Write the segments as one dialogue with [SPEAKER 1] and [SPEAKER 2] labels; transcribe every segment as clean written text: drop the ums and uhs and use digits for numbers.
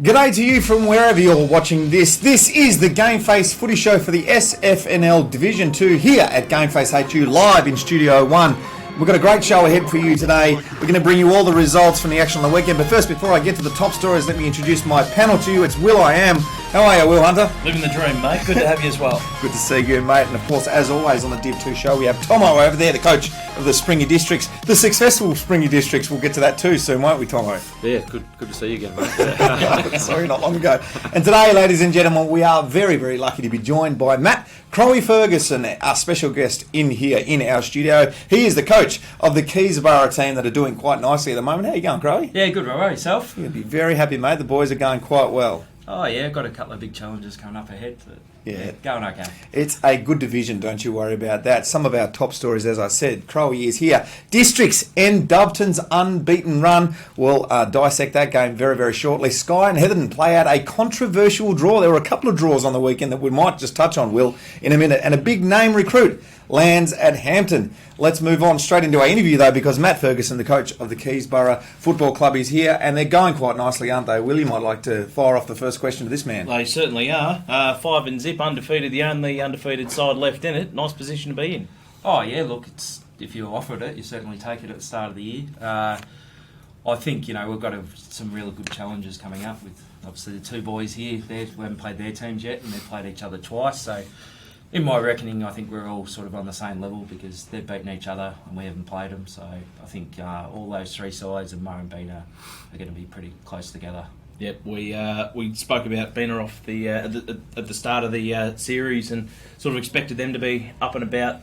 [SPEAKER 1] G'day to you from wherever you're watching this. This is the GameFace Footy Show for the SFNL Division 2 here at GameFace HQ live in Studio 1. We've got a great show ahead for you today. We're going to bring you all the results from the action on the weekend. But first, before I get to the top stories, let me introduce my panel to you. It's Will I Am. How are you, Will Hunter?
[SPEAKER 2] Living the dream, mate. Good to have you as well.
[SPEAKER 1] Good to see you, mate. And of course, as always on the Div 2 show, we have Tomo over there, the coach of the Springy Districts. The successful Springy Districts. We'll get to that too soon, won't we, Tomo?
[SPEAKER 3] Yeah, good to see you again, mate.
[SPEAKER 1] Sorry, not long ago. And today, ladies and gentlemen, we are very, very lucky to be joined by Matt Crowy Ferguson, our special guest in here in our studio. He is the coach of the Keysborough team that are doing quite nicely at the moment. How are you going, Crowy?
[SPEAKER 2] Yeah, good, right? Yourself?
[SPEAKER 1] You'll be very happy, mate. The boys are going quite well.
[SPEAKER 2] Oh, yeah, got a couple of big challenges coming up ahead. But
[SPEAKER 1] yeah,
[SPEAKER 2] going okay.
[SPEAKER 1] It's a good division, don't you worry about that. Some of our top stories, as I said, Crowy is here. Districts end Doveton's unbeaten run. We'll dissect that game very, very shortly. Skye and Heatherton play out a controversial draw. There were a couple of draws on the weekend that we might just touch on, Will, in a minute. And a big name recruit lands at Hampton. Let's move on straight into our interview, though, because Matt Ferguson, the coach of the Keysborough Football Club, is here, and they're going quite nicely, aren't they? Will, you might like to fire off the first question to this man.
[SPEAKER 2] They certainly are. 5-0, undefeated, the only undefeated side left in it. Nice position to be in. Oh, yeah, look, if you're offered it, you certainly take it at the start of the year. I think, we've got some really good challenges coming up with, obviously, the two boys here. We haven't played their teams yet, and they've played each other twice, so in my reckoning, I think we're all sort of on the same level because they've beaten each other and we haven't played them. So I think all those three sides of Murrumbina are going to be pretty close together.
[SPEAKER 4] Yep, we spoke about Bina off the at the start of the series and sort of expected them to be up and about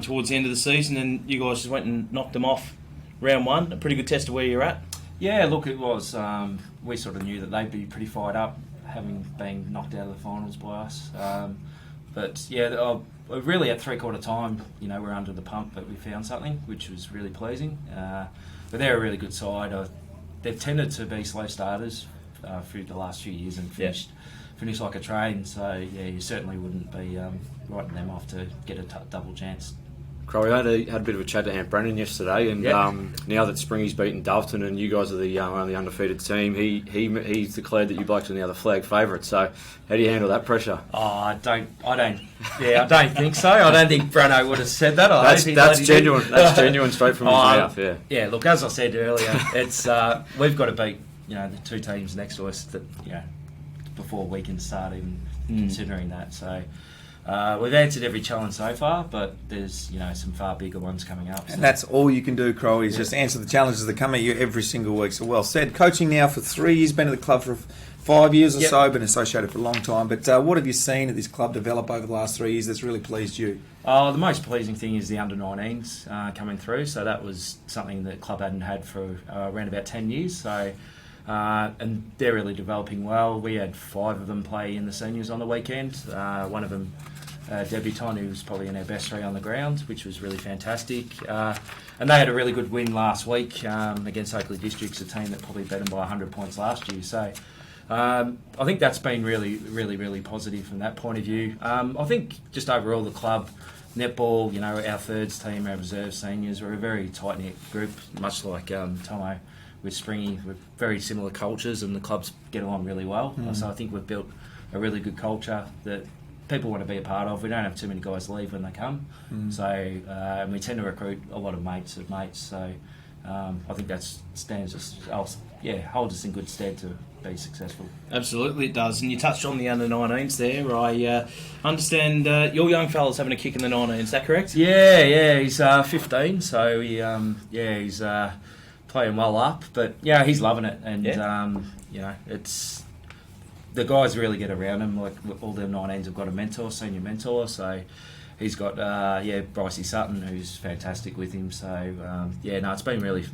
[SPEAKER 4] towards the end of the season, and you guys just went and knocked them off round one. A pretty good test of where you're at.
[SPEAKER 2] Yeah, look, it was. We sort of knew that they'd be pretty fired up, having been knocked out of the finals by us. But yeah, really at three-quarter time, we're under the pump, but we found something, which was really pleasing. But they're a really good side. They've tended to be slow starters through the last few years and finished like a train. So yeah, you certainly wouldn't be writing them off to get a double chance.
[SPEAKER 3] Crowy, I had a bit of a chat to Ant Brennan yesterday, and now that Springy's beaten Doveton and you guys are the only undefeated team, he's declared that you blokes are now the flag favourite. So how do you handle that pressure?
[SPEAKER 2] Oh, I don't think so. I don't think Breno would have said that.
[SPEAKER 3] That's genuine. That's genuine, straight from his mouth. Yeah.
[SPEAKER 2] Yeah. Look, as I said earlier, it's we've got to beat the two teams next to us that before we can start even considering that. So. We've answered every challenge so far, but there's some far bigger ones coming up.
[SPEAKER 1] And that's all you can do, Crowy, is just answer the challenges that come at you every single week. So well said. Coaching now for 3 years, been at the club for 5 years or so, been associated for a long time. But what have you seen at this club develop over the last 3 years that's really pleased you?
[SPEAKER 2] The most pleasing thing is the under-19s coming through. So that was something that the club hadn't had for around about 10 years. So. And they're really developing well. We had 5 of them play in the seniors on the weekend. One of them, debutant, who was probably in our best 3 on the ground, which was really fantastic. And they had a really good win last week against Oakley Districts, a team that probably beat them by 100 points last year. So I think that's been really, really, really positive from that point of view. I think just overall the club, netball, our thirds team, our reserve seniors, we're a very tight-knit group, much like Tomo. With Springy, with very similar cultures, and the clubs get along really well. So I think we've built a really good culture that people want to be a part of. We don't have too many guys leave when they come, so and we tend to recruit a lot of mates of mates. So I think that holds us in good stead to be successful.
[SPEAKER 4] Absolutely, it does. And you touched on the under-19s there. I understand your young fella's having a kick in the 19s. Is that correct?
[SPEAKER 2] Yeah, he's 15, so he's. Playing well up, but he's loving it, and it's the guys really get around him. Like all the 19s have got a senior mentor. So he's got Brycey Sutton, who's fantastic with him. So it's been really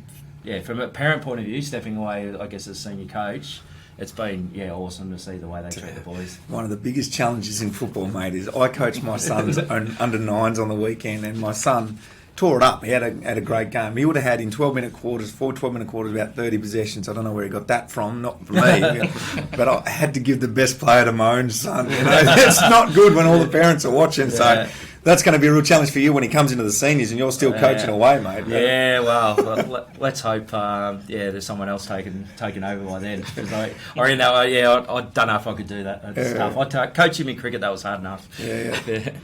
[SPEAKER 2] from a parent point of view, stepping away, I guess, as senior coach. It's been awesome to see the way they treat the boys.
[SPEAKER 1] One of the biggest challenges in football, mate, is I coach my son's under 9s on the weekend, and my son tore it up. He had a great game. He would have had in 12-minute quarters, 12-minute quarters, about 30 possessions. I don't know where he got that from, not from me. But I had to give the best player to my own son. It's not good when all the parents are watching. So That's going to be a real challenge for you when he comes into the seniors and you're still coaching away, mate.
[SPEAKER 2] Yeah, well, let's hope. There's someone else taking over by then. Because I don't know if I could do that. It's tough. Coach him in cricket, that was hard enough.
[SPEAKER 1] Yeah.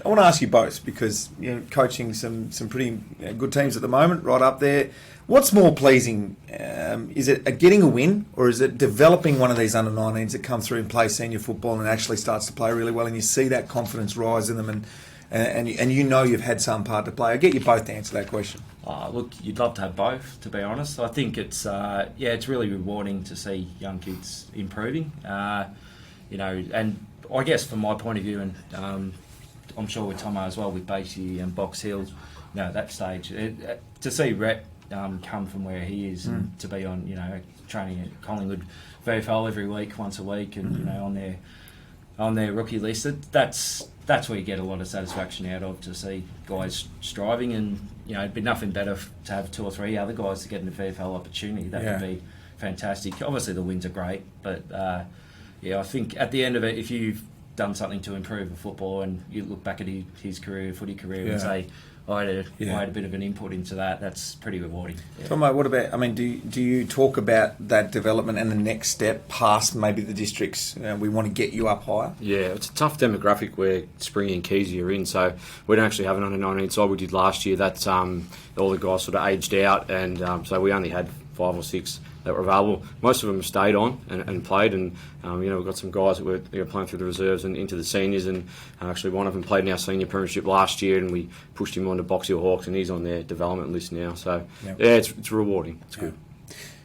[SPEAKER 1] I want to ask you both because you're coaching some pretty good teams at the moment, right up there. What's more pleasing? Is it getting a win, or is it developing one of these under-19s that come through and play senior football and actually starts to play really well, and you see that confidence rise in them, and you know you've had some part to play? I get you both to answer that question.
[SPEAKER 2] Look, you'd love to have both, to be honest. I think it's really rewarding to see young kids improving. And I guess from my point of view, and I'm sure with Tomo as well, with Batey and Box Hill, at that stage, to see Rhett come from where he is and to be on, training at Collingwood VFL every week, once a week, and on their rookie list, that's where you get a lot of satisfaction out of, to see guys striving, and it'd be nothing better to have 2 or 3 other guys to get an VFL opportunity. That would be fantastic. Obviously the wins are great, but I think at the end of it, if you've done something to improve a footballer and you look back at his career, footy career, and say, I had a bit of an input into that. That's pretty rewarding.
[SPEAKER 1] Tomo, what about? I mean, do you talk about that development and the next step past maybe the districts? We want to get you up higher.
[SPEAKER 3] Yeah, it's a tough demographic where Springy and Keezy are in. So we don't actually have an under-19 side. We did last year. That's all the guys sort of aged out, and so we only had 5 or 6 that were available. Most of them have stayed on and played, and we've got some guys that were playing through the reserves and into the seniors, and actually one of them played in our senior premiership last year, and we pushed him on to Box Hill Hawks, and he's on their development list now. So it's rewarding. It's good.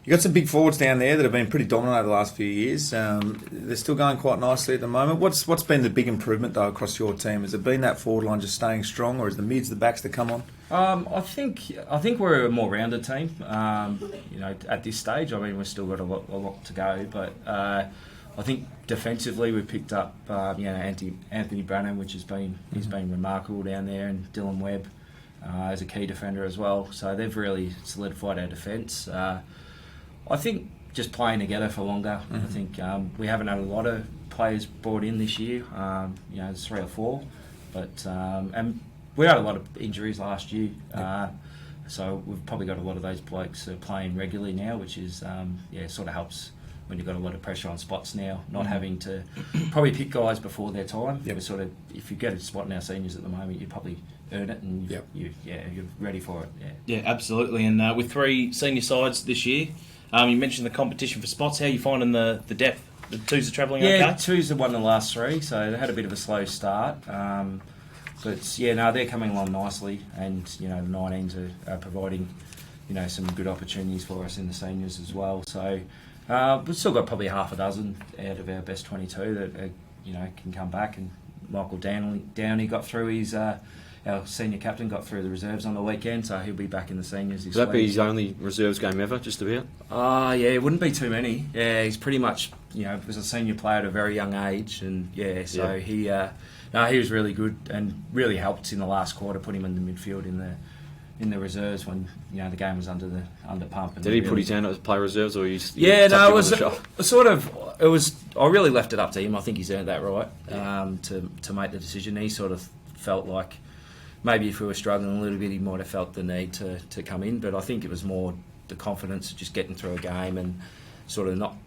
[SPEAKER 1] You got some big forwards down there that have been pretty dominant over the last few years. They're still going quite nicely at the moment. What's been the big improvement though across your team? Has it been that forward line just staying strong, or is the mids, the backs that come on?
[SPEAKER 2] I think we're a more rounded team. At this stage, I mean, we've still got a lot to go, but I think defensively we've picked up Anthony Brannan, which he's been remarkable down there, and Dylan Webb as a key defender as well. So they've really solidified our defence. I think just playing together for longer. I think we haven't had a lot of players brought in this year. There's 3 or 4, but and we had a lot of injuries last year. So we've probably got a lot of those blokes playing regularly now, which is sort of helps when you've got a lot of pressure on spots now, not having to probably pick guys before their time. We're sort of, if you get a spot in our seniors at the moment, you probably earn it, and you're ready for it.
[SPEAKER 4] Yeah, absolutely. And with 3 senior sides this year. You mentioned the competition for spots. How are you finding the depth? The twos are travelling okay?
[SPEAKER 2] Yeah, twos have won the last 3, so they had a bit of a slow start. They're coming along nicely, and the 19s are providing some good opportunities for us in the seniors as well. So we've still got probably half a dozen out of our best 22 that can come back. And Michael Downey got through his. Our senior captain got through the reserves on the weekend, so he'll be back in the seniors this week.
[SPEAKER 3] Would that be his only reserves game ever, just about?
[SPEAKER 2] It wouldn't be too many. Yeah, he's pretty much, was a senior player at a very young age, and he was really good and really helped in the last quarter, put him in the midfield in the reserves when the game was under pump. And
[SPEAKER 3] did he put his hand up to play reserves, or
[SPEAKER 2] I really left it up to him. I think he's earned that right to make the decision. He sort of felt like maybe if we were struggling a little bit, he might have felt the need to come in. But I think it was more the confidence of just getting through a game and sort of not,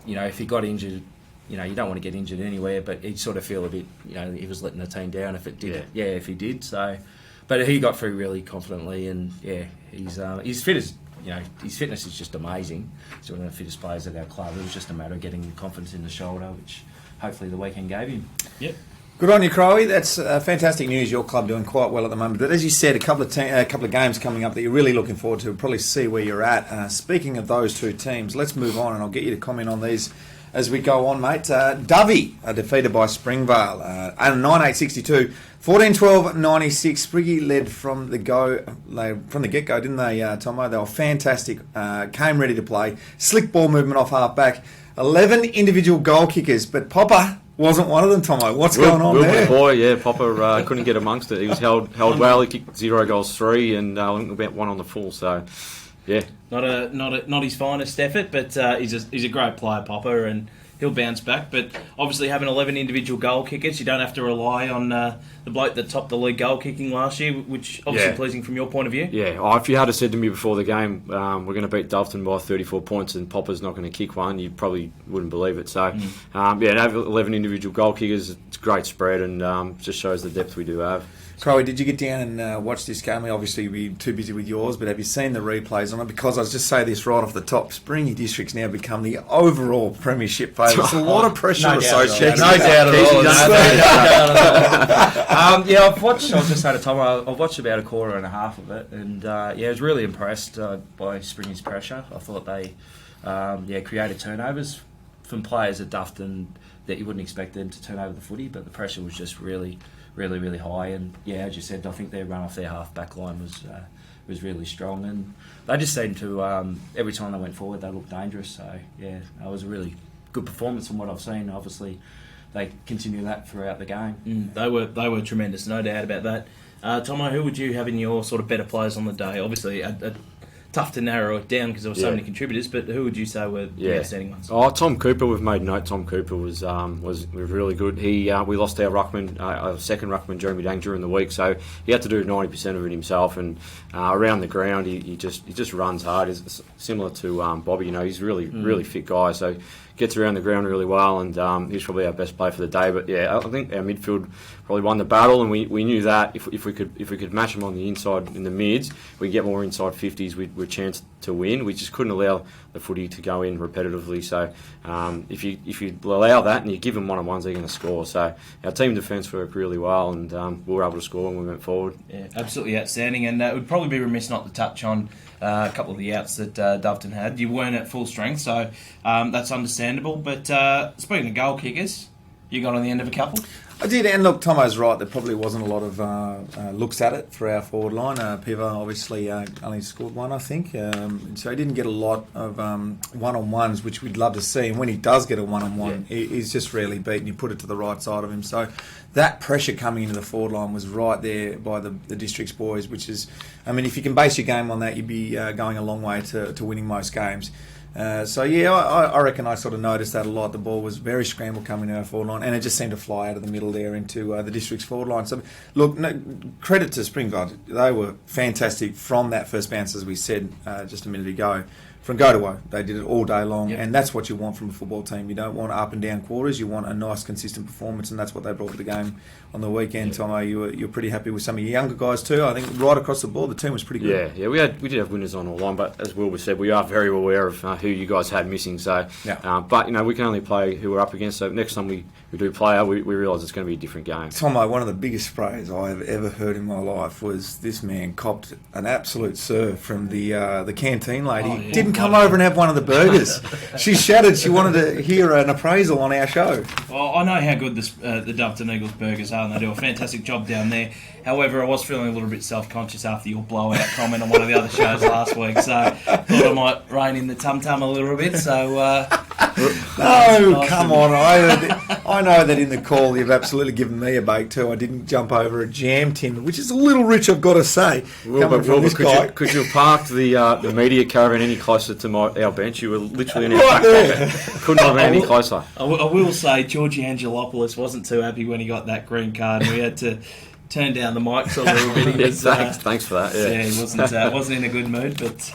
[SPEAKER 2] if he got injured, you don't want to get injured anywhere, but he'd sort of feel a bit, he was letting the team down if it did. Yeah, if he did. So, but he got through really confidently, and he's fit as, his fitness is just amazing. He's one of the fittest players at our club. It was just a matter of getting the confidence in the shoulder, which hopefully the weekend gave him.
[SPEAKER 4] Yep.
[SPEAKER 1] Good on you, Crowie. That's fantastic news. Your club doing quite well at the moment. But as you said, a couple of games coming up that you're really looking forward to. We'll probably see where you're at. Speaking of those 2 teams, let's move on, and I'll get you to comment on these as we go on, mate. Dovey are defeated by Springvale. 9-8-62, 14-12-96. Spriggy led from the get-go, didn't they, Tomo? They were fantastic. Came ready to play. Slick ball movement off half-back. 11 individual goal kickers, but Popper wasn't one of them, Tomo. What's going on there?
[SPEAKER 3] Boy, Popper couldn't get amongst it. He was held well. He kicked 0 goals 3 and about 1 on the full. So, yeah,
[SPEAKER 4] not his finest effort, but he's a great player, Popper, and he'll bounce back. But obviously, having 11 individual goal kickers, you don't have to rely on the bloke that topped the league goal kicking last year, which obviously pleasing from your point of view.
[SPEAKER 3] Yeah, if you had said to me before the game, we're going to beat Dulverton by 34 points and Popper's not going to kick one, you probably wouldn't believe it. So, to have 11 individual goal kickers, it's a great spread and just shows the depth we do have.
[SPEAKER 1] Crowie, did you get down and watch this game? Obviously, you'll be too busy with yours, but have you seen the replays on it? Because I was just say this right off the top, Springy District's now become the overall premiership favourites. A lot of pressure associated.
[SPEAKER 2] No doubt at all. I've watched. I was just saying to Tom, I've watched about a quarter and a half of it, and I was really impressed by Springy's pressure. I thought they created turnovers from players at Dufton that you wouldn't expect them to turn over the footy, but the pressure was just really high. And as you said, I think their run off their half back line was really strong, and they just seemed to every time they went forward they looked dangerous. So it was a really good performance from what I've seen. Obviously they continue that throughout the game.
[SPEAKER 4] They were tremendous, no doubt about that. Tomo, who would you have in your sort of better players on the day? Obviously tough to narrow it down because there were so many contributors, but who would you say were the outstanding ones?
[SPEAKER 3] Tom Cooper, we've made note. Tom Cooper was really good. We lost our ruckman, our second ruckman, Jeremy Dang, during the week, so he had to do 90% of it himself. And around the ground, he just runs hard. He's similar to Bobby. He's really fit guy, so gets around the ground really well, and he's probably our best player for the day. But I think our midfield probably won the battle, and we knew that if we could match them on the inside in the mids, we get more inside 50s, we'd chance to win. We just couldn't allow the footy to go in repetitively. So if you allow that and you give them one-on-ones, they're going to score. So our team defence worked really well, and we were able to score when we went forward.
[SPEAKER 4] Yeah, absolutely outstanding, and it would probably be remiss not to touch on a couple of the outs that Doveton had. You weren't at full strength, so that's understandable. But speaking of goal kickers, you got on the end of a couple?
[SPEAKER 1] I did, and look, Tomo's right. There probably wasn't a lot of looks at it for our forward line. Piva obviously only scored one, I think. So he didn't get a lot of one-on-ones, which we'd love to see. And when he does get a one-on-one, he's just rarely beaten. You put it to the right side of him. So that pressure coming into the forward line was right there by the District's boys, which is, if you can base your game on that, you'd be going a long way to winning most games. I reckon I sort of noticed that a lot. The ball was very scrambled coming to our forward line, and it just seemed to fly out of the middle there into the District's forward line. So, look, credit to Springvale. They were fantastic from that first bounce, as we said just a minute ago. From go to woe, they did it all day long, and that's what you want from a football team. You don't want up and down quarters. You want a nice, consistent performance, and that's what they brought to the game on the weekend. Tomo, you're pretty happy with some of your younger guys too. I think right across the board, the team was pretty good.
[SPEAKER 3] Yeah, we did have winners on all line, but as Wilbur said, we are very aware of who you guys had missing. So, but we can only play who we're up against. So next time we do play, we realise it's going to be a different game.
[SPEAKER 1] Tomo, one of the biggest sprays I have ever heard in my life was this man copped an absolute serve from the canteen lady. Didn't come over and have one of the burgers. She shattered. She wanted to hear an appraisal on our show.
[SPEAKER 4] Well, I know how good the Doveton Eagles burgers are, and they do a fantastic job down there. However, I was feeling a little bit self-conscious after your blowout comment on one of the other shows last week, so thought I might rein in the tum-tum a little bit. So,
[SPEAKER 1] no, come on. I know that in the call you've absolutely given me a bake too. I didn't jump over a jam tin, which is a little rich, I've got to say.
[SPEAKER 3] Wilbur, could you have parked the media caravan any closer to our bench? You were literally in our back pocket. Couldn't have been any closer.
[SPEAKER 4] I will say Georgie Angelopoulos wasn't too happy when he got that green card, and we had to turn down the mics a little bit.
[SPEAKER 3] Thanks for that. Yeah,
[SPEAKER 4] he wasn't in a good mood, but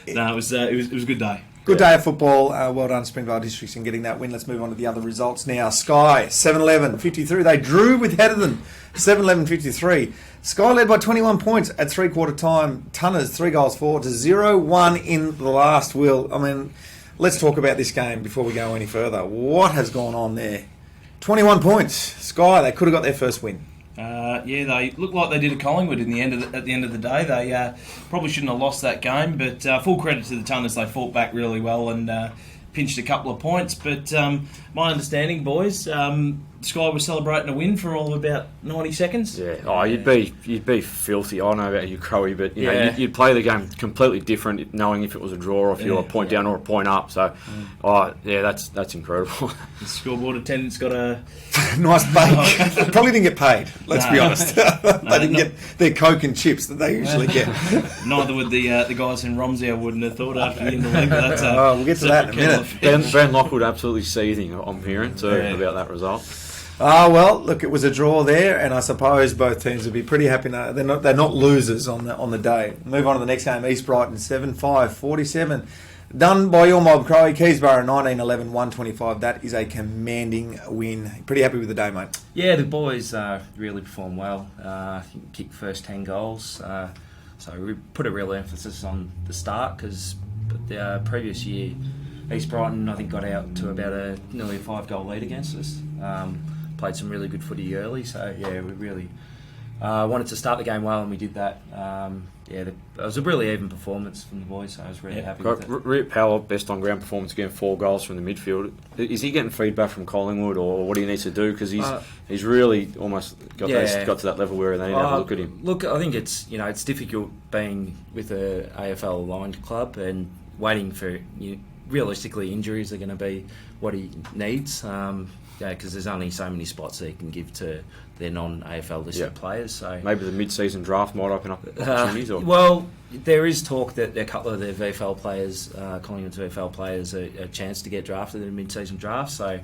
[SPEAKER 4] no, it was a good day.
[SPEAKER 1] Good day of football. Well done, Springvale Districts, in getting that win. Let's move on to the other results now. Sky, 7-11-53. They drew with Heatherton, 7-11-53. Sky led by 21 points at three-quarter time. Tunners, 3 goals for to 0-1 in the last. Will, let's talk about this game before we go any further. What has gone on there? 21 points. Sky, they could have got their first win.
[SPEAKER 4] They looked like they did at Collingwood at the end of the day. They probably shouldn't have lost that game, but full credit to the Tunners. They fought back really well and pinched a couple of points. But my understanding, boys, Sky was celebrating a win for all of about 90 seconds.
[SPEAKER 3] Yeah. Oh, you'd be filthy. I know about you, Crowy, but you know,
[SPEAKER 4] Yeah.
[SPEAKER 3] you'd play the game completely different, knowing if it was a draw or if you were a point down or a point up. So, that's incredible.
[SPEAKER 4] The scoreboard attendants got a...
[SPEAKER 1] Nice bake. Probably didn't get paid, let's be honest. They didn't
[SPEAKER 4] no.
[SPEAKER 1] get their Coke and chips that they usually get.
[SPEAKER 4] Neither would the guys in Romsey, I wouldn't have thought, after the end of the league. But that's
[SPEAKER 1] We'll get to that in a minute.
[SPEAKER 3] Ben Lockwood absolutely seething, I'm hearing, too, about that result.
[SPEAKER 1] Well, look, it was a draw there, and I suppose both teams would be pretty happy. Now. They're not losers on the day. Move on to the next game. East Brighton 7-5-47. Done by your mob, Crowy. Keysborough 19-11-125. That is a commanding win. Pretty happy with the day, mate.
[SPEAKER 2] Yeah, the boys really performed well. I think kicked first 10 goals. So we put a real emphasis on the start because the previous year, East Brighton, I think, got out to about nearly a 5-goal lead against us. Played some really good footy early, so yeah, we really wanted to start the game well, and we did that. It was a really even performance from the boys, so I was really happy with it.
[SPEAKER 3] Rip Powell, best on ground performance, getting 4 goals from the midfield. Is he getting feedback from Collingwood, or what do he need to do? Because he's really almost got to that level where they need to have a look at him.
[SPEAKER 2] Look, I think it's difficult being with a AFL aligned club and waiting for realistically injuries are going to be what he needs. Because there's only so many spots that he can give to their non-AFL listed players. So
[SPEAKER 3] maybe the mid-season draft might open up opportunities.
[SPEAKER 2] Well, there is talk that a couple of their VFL players, Collingwood's VFL players, are a chance to get drafted in a mid-season draft. So,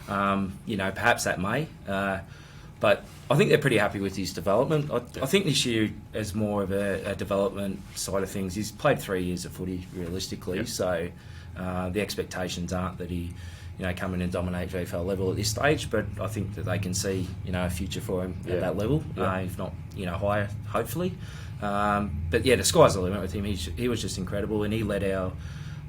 [SPEAKER 2] perhaps that may. But I think they're pretty happy with his development. I think this year is more of a development side of things. He's played 3 years of footy realistically, so the expectations aren't that he come in and dominate VFL level at this stage, but I think that they can see, a future for him at that level, if not, higher, hopefully. But the sky's the limit with him. He was just incredible, and he led I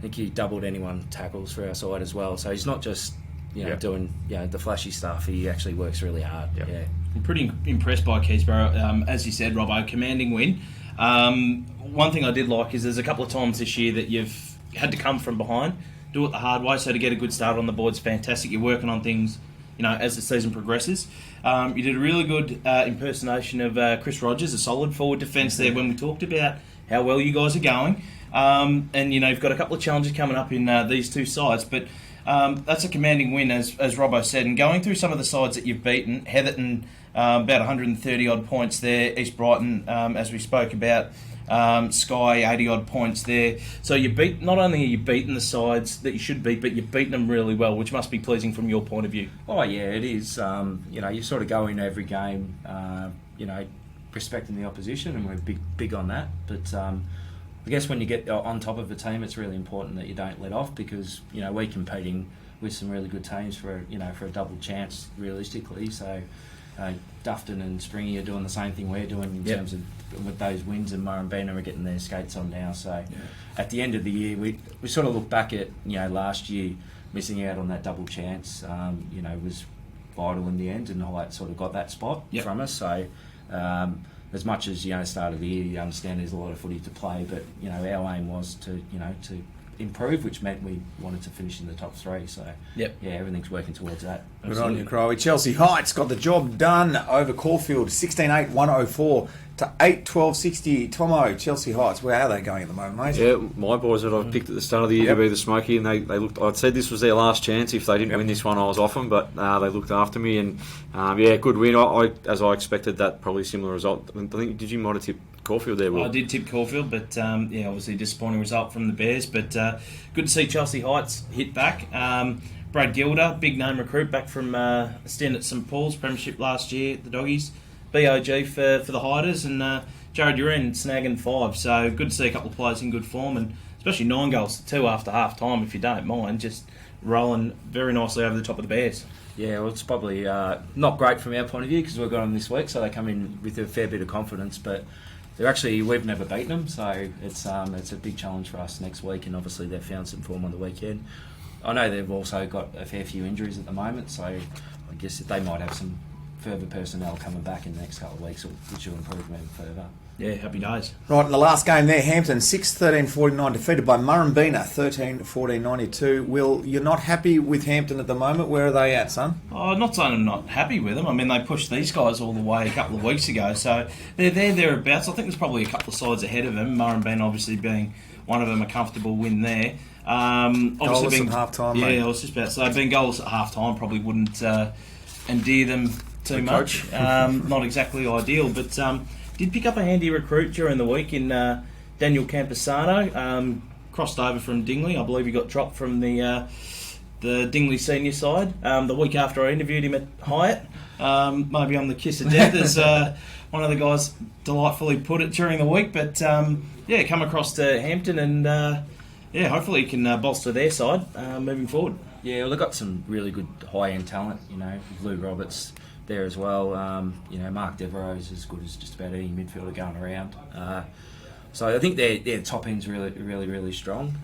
[SPEAKER 2] think he doubled anyone tackles for our side as well. So he's not just, doing, the flashy stuff. He actually works really hard. Yeah.
[SPEAKER 4] I'm pretty impressed by Keysborough. As you said, Robbo, commanding win. One thing I did like is there's a couple of times this year that you've had to come from behind, do it the hard way, so to get a good start on the board's fantastic. You're working on things, as the season progresses. You did a really good impersonation of Chris Rogers, a solid forward defence there when we talked about how well you guys are going. And, you've got a couple of challenges coming up in these two sides, but that's a commanding win, as Robbo said. And going through some of the sides that you've beaten, Heatherton, about 130-odd points there, East Brighton, as we spoke about, Sky 80-odd points there. So not only are you beating the sides that you should beat, but you're beating them really well, which must be pleasing from your point of view.
[SPEAKER 2] Oh yeah, it is. You sort of go into every game, respecting the opposition, and we're big on that. But I guess when you get on top of a team, it's really important that you don't let off, because we're competing with some really good teams for a double chance realistically. So Dufton and Springy are doing the same thing we're doing in terms of with those wins, and Murrumbina are getting their skates on now. So at the end of the year, we sort of look back at last year missing out on that double chance. Was vital in the end, and Highlight sort of got that spot from us. So as much as start of the year, you understand there's a lot of footy to play, but our aim was to improve, which meant we wanted to finish in the top 3. So everything's working towards that.
[SPEAKER 1] Good on you, Crowy. Chelsea Heights got the job done over Caulfield, 16-8-104 to 8-12-60. Tomo, Chelsea Heights, how are they going at the moment, mate?
[SPEAKER 3] Yeah, my boys that I picked at the start of the year to be the Smoky, and they looked. I'd said this was their last chance. If they didn't win this one, I was off them, but they looked after me, and good win. As I expected, that probably similar result. I think might have tipped Caulfield there, Will?
[SPEAKER 4] I did tip Caulfield, but obviously disappointing result from the Bears. But good to see Chelsea Heights hit back. Brad Gilder, big name recruit, back from a stint at St Paul's Premiership last year, the Doggies. BOG for the Hiders, and Jared Uren snagging 5. So good to see a couple of players in good form, and especially 9 goals to 2 after half time, if you don't mind, just rolling very nicely over the top of the Bears.
[SPEAKER 2] Yeah, well, it's probably not great from our point of view because we've got them this week, so they come in with a fair bit of confidence, but we've never beaten them, so it's a big challenge for us next week, and obviously they've found some form on the weekend. I know they've also got a fair few injuries at the moment, so I guess they might have some further personnel coming back in the next couple of weeks, which will improve them even further.
[SPEAKER 4] Yeah, happy days.
[SPEAKER 1] Right, in the last game there, Hampton 6-13-49 defeated by Murrumbina 13-14-92. Will, you're not happy with Hampton at the moment? Where are they at, son?
[SPEAKER 4] Oh, I'm not saying I'm not happy with them. I mean, they pushed these guys all the way a couple of weeks ago, so they're thereabouts. I think there's probably a couple of sides ahead of them. Murrumbina obviously being one of them, a comfortable win there.
[SPEAKER 1] Goalless at half-time,
[SPEAKER 4] yeah,
[SPEAKER 1] mate.
[SPEAKER 4] I was just about to say, being goalless at half-time probably wouldn't endear them too much. Not exactly ideal, but did pick up a handy recruit during the week in Daniel Campusano. Crossed over from Dingley. I believe he got dropped from the Dingley senior side. The week after I interviewed him at Hyatt, maybe I'm the kiss of death, as one of the guys delightfully put it during the week. But yeah, come across to Hampton and yeah, hopefully he can bolster their side moving forward.
[SPEAKER 2] Yeah, well, they've got some really good high-end talent, you know, Lou Roberts there as well. You know, Mark Devereaux is as good as just about any midfielder going around. So I think their top end's really strong.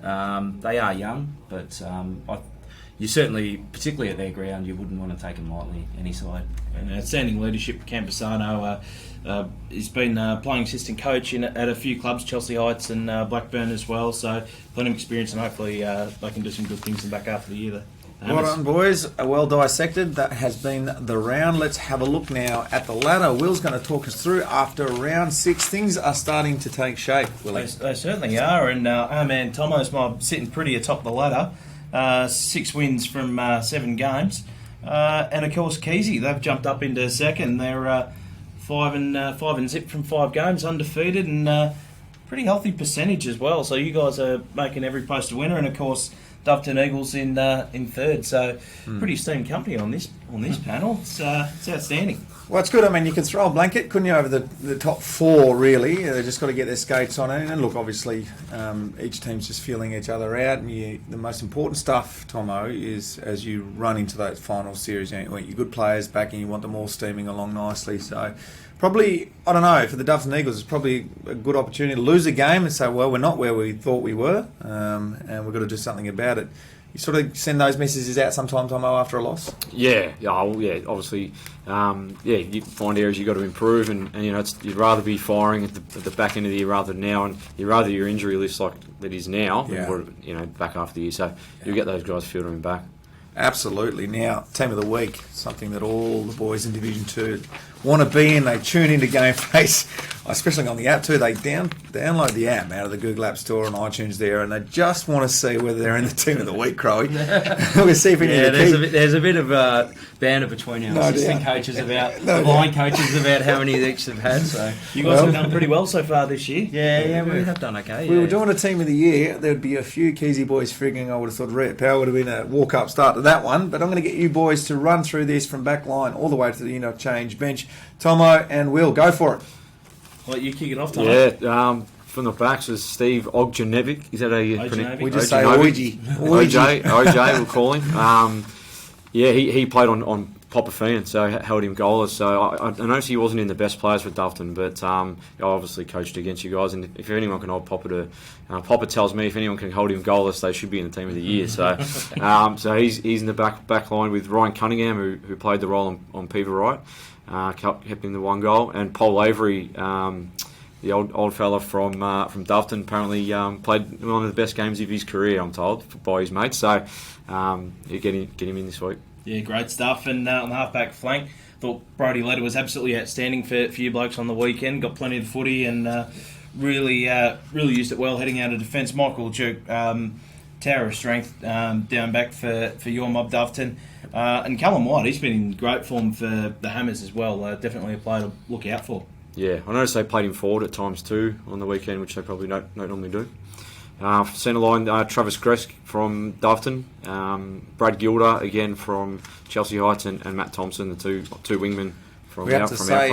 [SPEAKER 2] They are young, but you certainly, particularly at their ground, you wouldn't want to take them lightly, any side.
[SPEAKER 4] And outstanding leadership, Campusano. He's been playing assistant coach at a few clubs, Chelsea Heights and Blackburn as well, so plenty of experience, and hopefully they can do some good things in the back half of the year there.
[SPEAKER 1] Well done, boys. Well dissected. That has been the round. Let's have a look now at the ladder. Will's going to talk us through after round 6. Things are starting to take shape, Willie.
[SPEAKER 4] They certainly are, and our man Tomo's sitting pretty atop the ladder. 6 wins from 7 games. And of course, Keezy, they've jumped up into second. They're 5 and zip from 5 games, undefeated, and pretty healthy percentage as well. So you guys are making every post a winner, and of course, Doveton Eagles in third. So pretty esteemed company on this panel. It's outstanding.
[SPEAKER 1] Well, it's good. I mean, you can throw a blanket, couldn't you, over the top 4, really. They've just got to get their skates on. And look, obviously, each team's just feeling each other out. And the most important stuff, Tomo, is as you run into that final series, you want your good players back and you want them all steaming along nicely. So probably, I don't know, for the Doveton Eagles, it's probably a good opportunity to lose a game and say, well, we're not where we thought we were, and we've got to do something about it. You sort of send those messages out sometimes, Tomo, after a loss? Yeah,
[SPEAKER 3] obviously, you find areas you've got to improve, and you know, you'd rather be firing at the back end of the year rather than now, and you'd rather your injury list like that is now, than back after the year, so you'll get those guys filtering back.
[SPEAKER 1] Absolutely. Now, Team of the Week, something that all the boys in Division 2 want to be in. They tune into GameFace, especially on the app too. They download the app out of the Google App Store and iTunes there, and they just want to see whether they're in the Team of the Week, Crowy. We'll see if we need to
[SPEAKER 2] there's a bit of a banter between our assistant coaches about line coaches about how many each have had. So
[SPEAKER 4] you guys have done pretty well so far this year.
[SPEAKER 2] Yeah, we have done okay.
[SPEAKER 1] We were doing a Team of the Year. There'd be a few Keezy boys frigging. I would have thought Rhett Power would have been a walk-up start to that one, but I'm going to get you boys to run through this from back line all the way to the interchange bench. Tomo and Will, go for it.
[SPEAKER 4] I'll let you kick it off, Tomo.
[SPEAKER 3] Yeah, from the backs was Steve Ogjanevic. Is that how you pronounce it?
[SPEAKER 1] We just say OJ.
[SPEAKER 3] OJ, we'll call him. He played on Popperfian, so held him goalless. So I noticed he wasn't in the best players for Doveton, but I obviously coached against you guys. And if anyone can hold Popper Popper tells me if anyone can hold him goalless, they should be in the Team of the Year. So so he's in the back line with Ryan Cunningham, who played the role on Peter Wright, kept him the 1 goal, and Paul Avery, the old fella from Doveton, apparently played one of the best games of his career, I'm told, by his mates. So you get him in this week.
[SPEAKER 4] Yeah, great stuff. And on the half-back flank, thought Brodie Leder was absolutely outstanding for you blokes on the weekend. Got plenty of footy and really used it well heading out of defence. Michael Jerk, tower of strength down back for your mob, Doveton. And Callum White, he's been in great form for the Hammers as well. Definitely a player to look out for.
[SPEAKER 3] Yeah, I noticed they played him forward at times too on the weekend, which they probably don't normally do. Centre line, Travis Gresk from Doveton, Brad Gilder again from Chelsea Heights, and Matt Thompson, the two wingmen from
[SPEAKER 1] we have to say,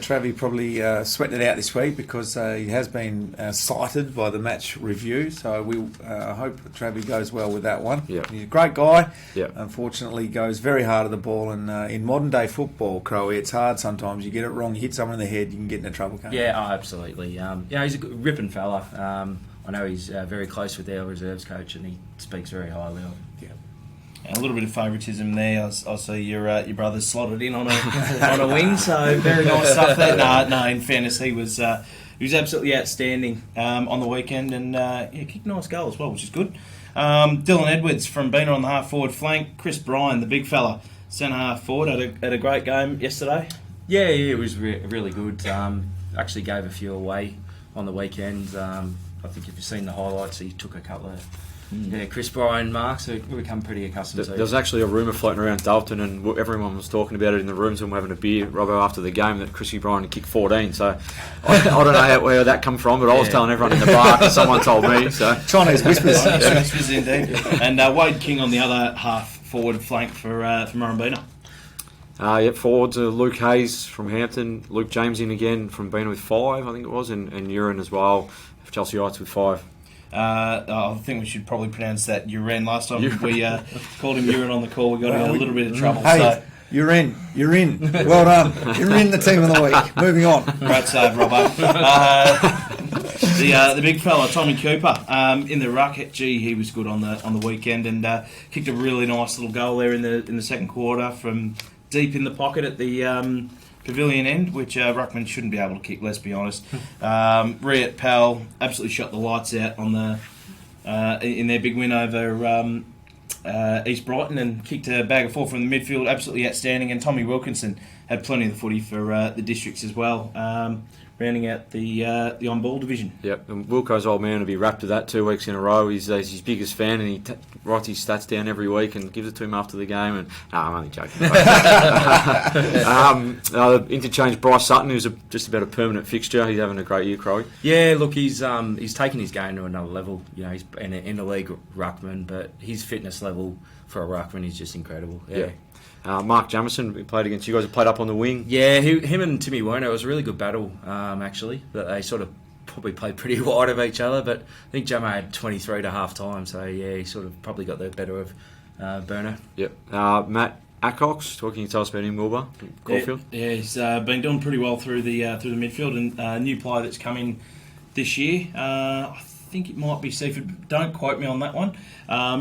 [SPEAKER 1] Travie probably sweating it out this week because he has been cited by the match review. So we hope Travie goes well with that one.
[SPEAKER 3] Yep.
[SPEAKER 1] He's a great guy.
[SPEAKER 3] Yep.
[SPEAKER 1] Unfortunately, goes very hard at the ball, and in modern day football, Crowe, it's hard sometimes. You get it wrong, you hit someone in the head, you can get into trouble. Can't you?
[SPEAKER 2] Absolutely. He's a good, ripping fella. I know he's very close with our reserves coach, and he speaks very highly of him.
[SPEAKER 1] Yeah.
[SPEAKER 4] A little bit of favouritism there. I see your brother's slotted in on a wing, so very nice stuff there. No, in fairness, he was absolutely outstanding on the weekend, and kicked a nice goal as well, which is good. Dylan Edwards from Beaner on the half-forward flank. Chris Bryan, the big fella, centre half-forward, had a great game yesterday.
[SPEAKER 2] Yeah, it was really good. Actually gave a few away on the weekend. I think if you've seen the highlights, he took a couple of Chris Bryan marks, so we've become pretty accustomed to.
[SPEAKER 3] There was actually a rumour floating around Dalton, and everyone was talking about it in the rooms when we were having a beer, Robbo, after the game, that Chrissy Bryan had kicked 14. So I don't know where that come from, but I was telling everyone in the bar because someone told me. So
[SPEAKER 1] Chinese whispers.
[SPEAKER 4] Whispers indeed. And Wade King on the other half-forward flank for Murrumbina.
[SPEAKER 3] Forwards are Luke Hayes from Hampton, Luke James in again from Beaner with 5, I think it was, and Uren as well, for Chelsea Heights with 5.
[SPEAKER 4] I think we should probably pronounce that Uren. Last time we called him Uren on the call, we got in a little bit of trouble.
[SPEAKER 1] Hey,
[SPEAKER 4] so.
[SPEAKER 1] You're in. Well done. You're in the team of the week. Moving on.
[SPEAKER 4] Great save, Robbo. The big fella, Tommy Cooper, in the ruck. Gee, he was good on the weekend, and kicked a really nice little goal there in the second quarter from deep in the pocket at the pavilion end, which ruckman shouldn't be able to kick, let's be honest. Riet Powell absolutely shot the lights out on in their big win over East Brighton, and kicked a bag of 4 from the midfield, absolutely outstanding. And Tommy Wilkinson had plenty of the footy for the districts as well, rounding out the on-ball division.
[SPEAKER 3] Yep, and Wilco's old man will be wrapped with that 2 weeks in a row. He's his biggest fan, and he writes his stats down every week and gives it to him after the game. And I'm only joking. Interchange Bryce Sutton, who's just about a permanent fixture. He's having a great year, Crowe.
[SPEAKER 2] Yeah, look, he's taken his game to another level. You know, he's in the league ruckman, but his fitness level for a ruckman is just incredible. Yeah.
[SPEAKER 3] Mark Jamison, we played against you guys, played up on the wing.
[SPEAKER 2] Yeah, him and Timmy Werner, it was a really good battle, actually. But they sort of probably played pretty wide of each other. But I think Jamo had 23 to half time, so yeah, he sort of probably got the better of Berner.
[SPEAKER 3] Yep. Matt Acox, what can you tell us about him, Wilbur? Caulfield?
[SPEAKER 4] Yeah, he's been doing pretty well through the midfield, and a new player that's come in this year. I think it might be Seaford. Don't quote me on that one.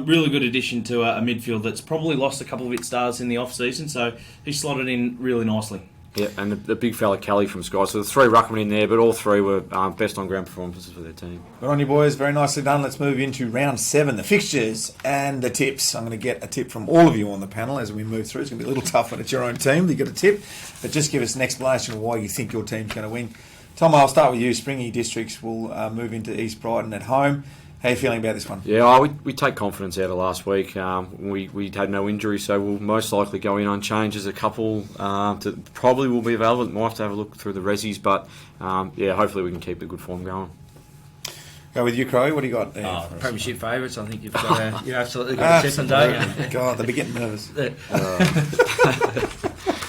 [SPEAKER 4] Really good addition to a midfield that's probably lost a couple of its stars in the off-season, so he slotted in really nicely.
[SPEAKER 3] Yeah, and the big fella Kelly from Sky. So the 3 ruckmen in there, but all 3 were best on ground performances for their team.
[SPEAKER 1] Good on you, boys. Very nicely done. Let's move into round 7, the fixtures and the tips. I'm going to get a tip from all of you on the panel as we move through. It's going to be a little tough when it's your own team to get a tip, but just give us an explanation of why you think your team's going to win. Tom, I'll start with you. Springy Districts will move into East Brighton at home. How are you feeling about this one?
[SPEAKER 3] Yeah, we take confidence out of last week. We had no injury, so we'll most likely go in unchanged as a couple. Probably will be available. Might have to have a look through the resis, but hopefully we can keep the good form going.
[SPEAKER 1] Go with you, Crowe. What do you got there?
[SPEAKER 2] Premiership favourites. I think you've absolutely got a tip on day.
[SPEAKER 1] God, they'll be getting nervous.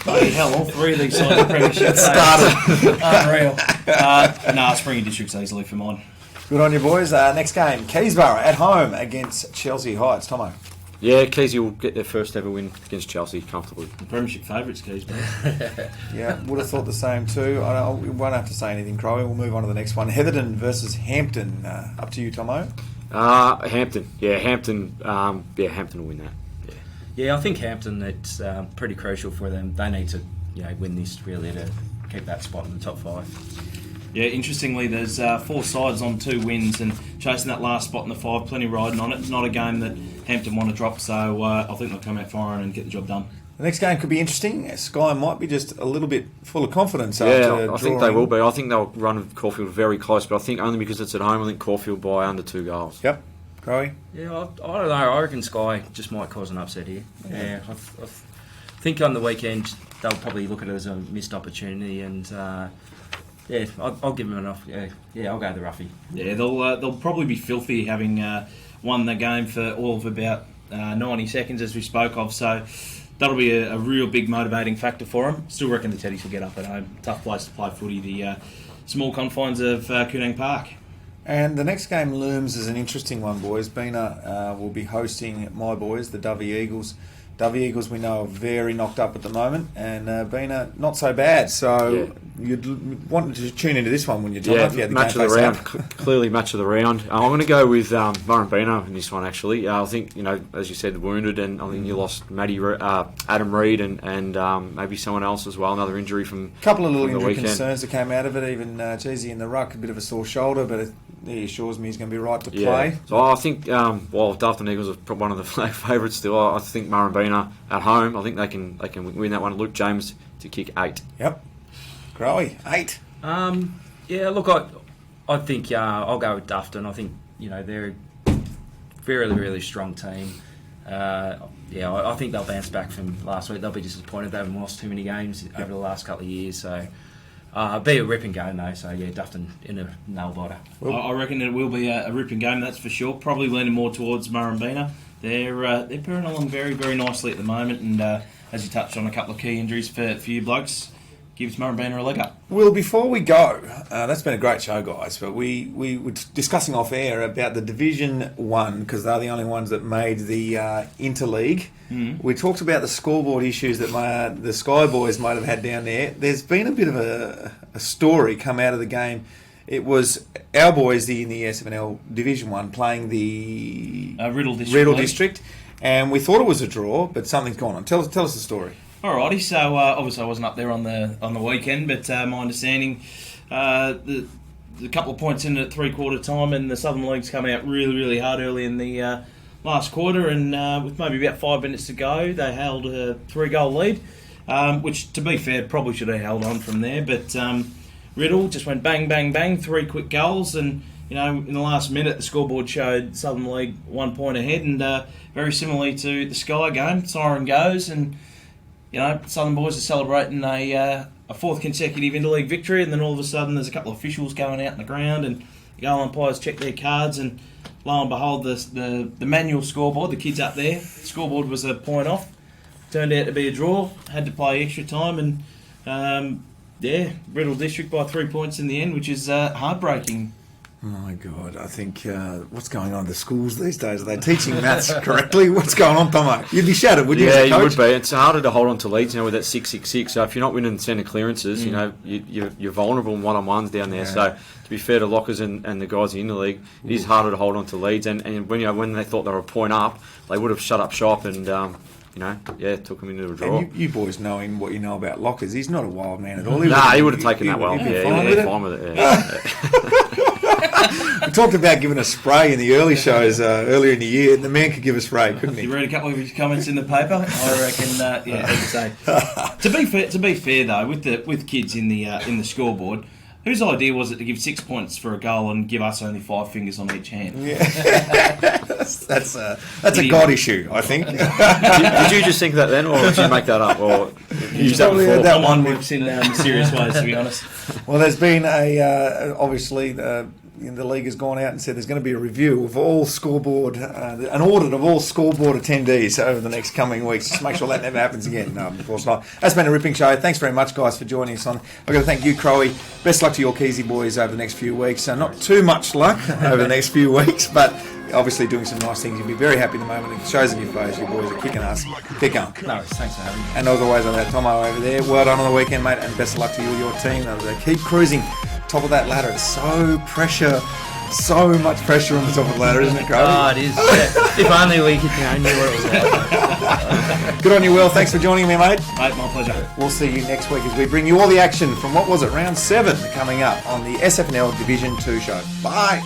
[SPEAKER 4] Bloody hell, all 3 of these sides are premiership
[SPEAKER 1] started.
[SPEAKER 4] Unreal. Springy Districts easily for mine.
[SPEAKER 1] Good on you, boys. Next game, Keysborough at home against Chelsea Heights. Tomo.
[SPEAKER 3] Yeah, Keysy will get their first ever win against Chelsea comfortably.
[SPEAKER 4] The premiership favourites, Keysborough.
[SPEAKER 1] Yeah, would have thought the same too. We won't have to say anything, Crowe. We'll move on to the next one. Heatherton versus Hampton. Up to you, Tomo.
[SPEAKER 3] Hampton. Yeah, Hampton. Hampton will win that.
[SPEAKER 2] Yeah, I think Hampton, it's pretty crucial for them. They need to win this really to keep that spot in the top 5.
[SPEAKER 4] Yeah, interestingly, there's 4 sides on 2 wins, and chasing that last spot in the 5, plenty riding on it. It's not a game that Hampton want to drop, so I think they'll come out firing and get the job done.
[SPEAKER 1] The next game could be interesting. Sky might be just a little bit full of confidence.
[SPEAKER 3] Yeah, I think they will be. I think they'll run Caulfield very close, but I think only because it's at home, I think Caulfield by under 2 goals.
[SPEAKER 1] Yep. Crowe?
[SPEAKER 2] Yeah, I don't know. I reckon Sky just might cause an upset here. Yeah, I think on the weekend they'll probably look at it as a missed opportunity, and I'll give them enough. Yeah, I'll go the roughie.
[SPEAKER 4] Yeah, they'll probably be filthy having won the game for all of about 90 seconds, as we spoke of. So that'll be a real big motivating factor for them. Still reckon the Teddies will get up at home. Tough place to play footy, the small confines of Koonang Park.
[SPEAKER 1] And the next game looms as an interesting one, boys. Beaner will be hosting my boys, the Dovey Eagles. Dovey Eagles, we know, are very knocked up at the moment, and Bina not so bad. So you'd want to tune into this one when you're if you had the
[SPEAKER 3] match of the
[SPEAKER 1] GameFace
[SPEAKER 3] round.
[SPEAKER 1] app.
[SPEAKER 3] Clearly, match of the round. I'm going to go with Murrumbina in this one. Actually, I think as you said, wounded, and I think you lost Adam Reid, and maybe someone else as well. Another injury from
[SPEAKER 1] A couple of little
[SPEAKER 3] from the
[SPEAKER 1] injury
[SPEAKER 3] weekend.
[SPEAKER 1] concerns that came out of it. Even Cheesy in the ruck, a bit of a sore shoulder, but he assures me he's going to be right to play.
[SPEAKER 3] So I think while Dafton Eagles are one of the flag favourites still, I think Murrumbina at home. I think they can win that one. Luke James to kick 8.
[SPEAKER 1] Yep. Crowy, 8.
[SPEAKER 2] Look, I think I'll go with Dufton. I think they're a really, really strong team. I think they'll bounce back from last week. They'll be disappointed they haven't lost too many games over the last couple of years. So be a ripping game though. So Dufton in a nail biter.
[SPEAKER 4] I reckon it will be a ripping game, that's for sure. Probably leaning more towards Murrumbina. They're purring along very, very nicely at the moment, and as you touched on, a couple of key injuries for you blokes gives Murrumbina a leg up.
[SPEAKER 1] Well, before we go, that's been a great show, guys. But we were discussing off air about the Division 1 because they're the only ones that made the interleague. We talked about the scoreboard issues that the Sky Boys might have had down there. There's been a bit of a story come out of the game. It was our boys in the SFNL Division 1 playing the
[SPEAKER 4] Riddle
[SPEAKER 1] District, and we thought it was a draw, but something's gone on. Tell us the story.
[SPEAKER 4] Alrighty, so obviously I wasn't up there on the weekend, but my understanding, the couple of points in at 3/4 time, and the Southern League's come out really, really hard early in the last quarter, and with maybe about 5 minutes to go, they held a 3-goal lead, which, to be fair, probably should have held on from there, but Riddle just went bang, bang, bang, 3 quick goals, and in the last minute, the scoreboard showed Southern League 1 point ahead, and very similarly to the Sky game, siren goes, and Southern boys are celebrating a 4th consecutive interleague victory, and then all of a sudden there's a couple of officials going out on the ground, and the goal umpires check their cards, and lo and behold, the manual scoreboard, the kids up there, the scoreboard was a point off, turned out to be a draw, had to play extra time, and Riddle District by 3 points in the end, which is heartbreaking.
[SPEAKER 1] Oh my God, I think what's going on in the schools these days? Are they teaching maths correctly? What's going on, Tomo? You'd be shattered, would you?
[SPEAKER 3] Yeah,
[SPEAKER 1] as a
[SPEAKER 3] you
[SPEAKER 1] coach?
[SPEAKER 3] would be. It's harder to hold on to leads with that 6-6-6. So if you're not winning centre clearances, you're vulnerable in one-on-ones down there. So to be fair to Lockers and the guys in the league, it is harder to hold on to leads. And when they thought they were a point up, they would have shut up shop and took them into a draw.
[SPEAKER 1] And you boys knowing what you know about Lockers, he's not a wild man at all.
[SPEAKER 3] He would have taken that well.
[SPEAKER 1] He'd be
[SPEAKER 3] Fine with it.
[SPEAKER 1] We talked about giving a spray in the early shows earlier in the year, and the man could give a spray, couldn't he?
[SPEAKER 4] You read a couple of his comments in the paper. I reckon, as I say. To be fair though, with kids in the scoreboard, whose idea was it to give 6 points for a goal and give us only 5 fingers on each hand?
[SPEAKER 1] Yeah. that's a God issue, I think.
[SPEAKER 3] Did you just think that then, or did you make that up, or use that
[SPEAKER 1] probably
[SPEAKER 3] before?
[SPEAKER 1] heard that
[SPEAKER 4] That one works in mysterious ways, to be honest.
[SPEAKER 1] Well, there's been obviously the league has gone out and said there's going to be a review of all scoreboard, an audit of all scoreboard attendees over the next coming weeks. Just make sure that never happens again. No, of course not. That's been a ripping show. Thanks very much, guys, for joining us on. I've got to thank you, Crowy. Best luck to your Keezy boys over the next few weeks. Not too much luck over the next few weeks, but obviously doing some nice things. You'll be very happy at the moment. It shows in your face. Your boys are kicking ass. Keep going.
[SPEAKER 2] No, thanks for having me.
[SPEAKER 1] And as always, I've had Tomo over there. Well done on the weekend, mate, and best of luck to you and your team. Keep cruising top of that ladder. It's so much pressure on the top of the ladder, isn't it, Crowley?
[SPEAKER 2] Oh, it is. If only we knew what it was like.
[SPEAKER 1] Good on you, Will. Thanks for joining me, mate.
[SPEAKER 4] Mate, my pleasure.
[SPEAKER 1] We'll see you next week as we bring you all the action from what was it, round 7 coming up on the SFNL Division 2 show. Bye.